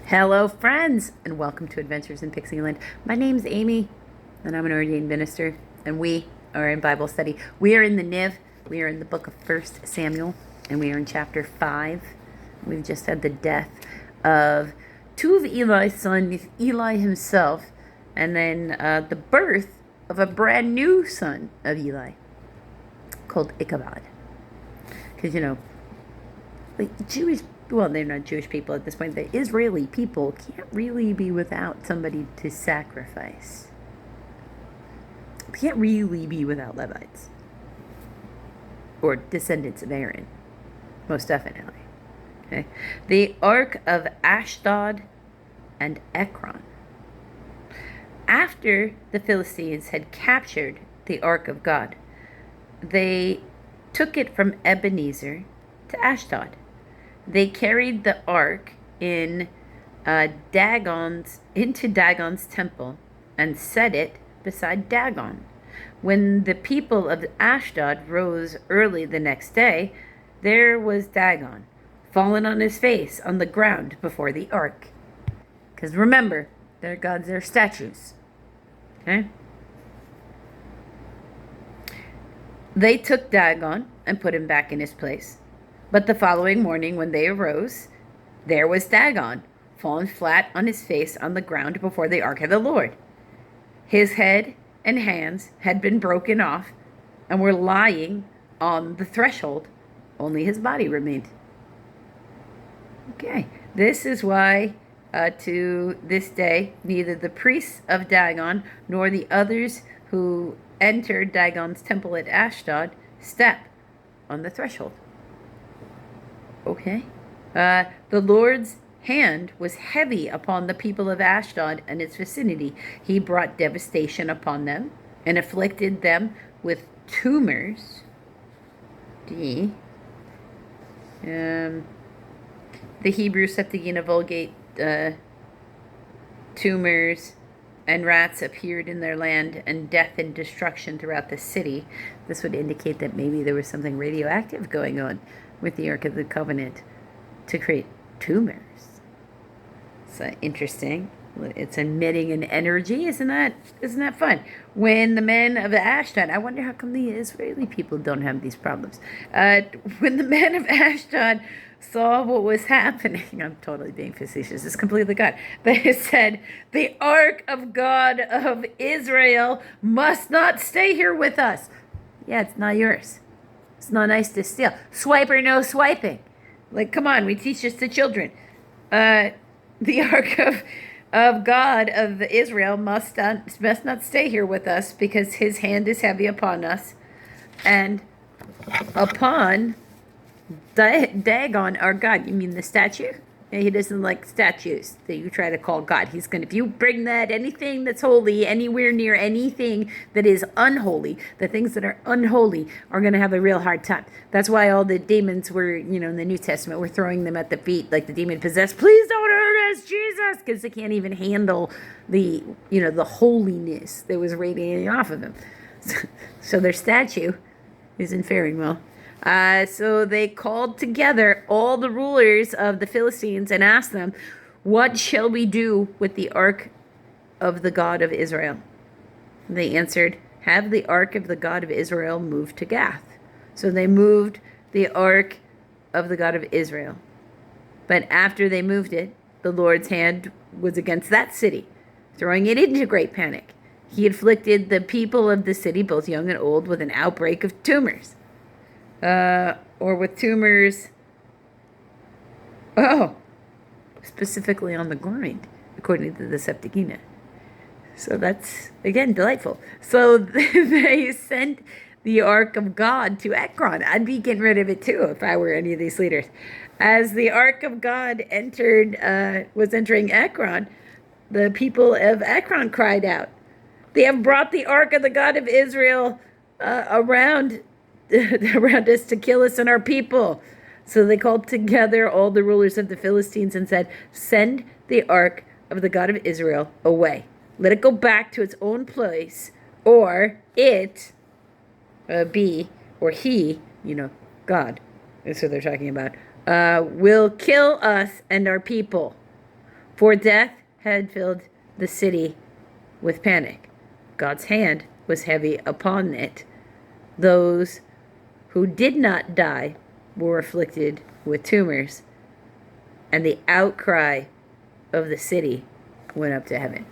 Hello, friends, and welcome to Adventures in Pixie Land. My name's Amy, and I'm an ordained minister, and we are in Bible study. We are in the NIV. We are in the book of 1 Samuel, and we are in chapter 5. We've just had the death of two of Eli's sons, Eli himself, and then the birth of a brand new son of Eli called Ichabod. Because, Jewish, well, they're not Jewish people at this point. The Israeli people can't really be without somebody to sacrifice. They can't really be without Levites. Or descendants of Aaron. Most definitely. Okay. The Ark of Ashdod and Ekron. After the Philistines had captured the Ark of God, they took it from Ebenezer to Ashdod. They carried the ark into Dagon's temple and set it beside Dagon. When the people of Ashdod rose early the next day, there was Dagon, fallen on his face on the ground before the ark. Because remember, their gods are statues. Okay? They took Dagon and put him back in his place. But the following morning when they arose, there was Dagon, fallen flat on his face on the ground before the ark of the Lord. His head and hands had been broken off and were lying on the threshold. Only his body remained. Okay, this is why to this day, neither the priests of Dagon nor the others who entered Dagon's temple at Ashdod step on the threshold. Okay. The Lord's hand was heavy upon the people of Ashdod and its vicinity. He brought devastation upon them and afflicted them with tumors. The Hebrew Septuagint Vulgate, tumors and rats appeared in their land, and death and destruction throughout the city. This would indicate that maybe there was something radioactive going on with the Ark of the Covenant to create tumors. So interesting. It's emitting an energy. Isn't that fun? When the men of Ashdod, I wonder how come the Israeli people don't have these problems. When the men of Ashdod saw what was happening, I'm totally being facetious, it's completely God. They said, the Ark of God of Israel must not stay here with us. Yeah, it's not yours. It's not nice to steal. Swipe or no swiping. Like, come on, we teach this to children. The Ark of God of Israel must not stay here with us because his hand is heavy upon us and upon Dagon, our God. You mean the statue? He doesn't like statues that you try to call God. He's going to, if you bring that, anything that's holy, anywhere near anything that is unholy, the things that are unholy are going to have a real hard time. That's why all the demons were, in the New Testament, we're throwing them at the feet like the demon possessed. Please don't hurt us, Jesus, because they can't even handle the holiness that was radiating off of them. So their statue isn't faring well. So they called together all the rulers of the Philistines and asked them, what shall we do with the ark of the God of Israel? They answered, have the ark of the God of Israel moved to Gath. So they moved the ark of the God of Israel. But after they moved it, the Lord's hand was against that city, throwing it into great panic. He afflicted the people of the city, both young and old, with an outbreak of tumors. Or with tumors, specifically on the groin, according to the Septuagint. So that's, again, delightful. So they sent the Ark of God to Ekron. I'd be getting rid of it too if I were any of these leaders. As the Ark of God was entering Ekron, the people of Ekron cried out, they have brought the Ark of the God of Israel around us to kill us and our people. So they called together all the rulers of the Philistines and said, send the Ark of the God of Israel away. Let it go back to its own place, or it be, or he, God, that's what they're talking about, will kill us and our people. For death had filled the city with panic. God's hand was heavy upon it. Those who did not die were afflicted with tumors, and the outcry of the city went up to heaven.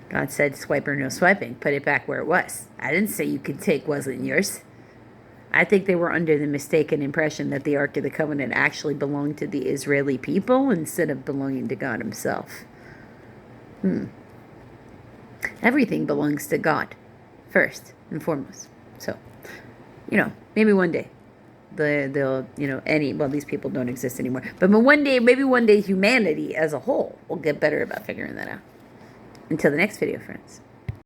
God said, swipe or no swiping, put it back where it was. I didn't say you could take wasn't yours. I think they were under the mistaken impression that the Ark of the Covenant actually belonged to the Israeli people instead of belonging to God himself. Everything belongs to God, first and foremost. So, maybe one day, these people don't exist anymore. But maybe one day humanity as a whole will get better about figuring that out. Until the next video, friends.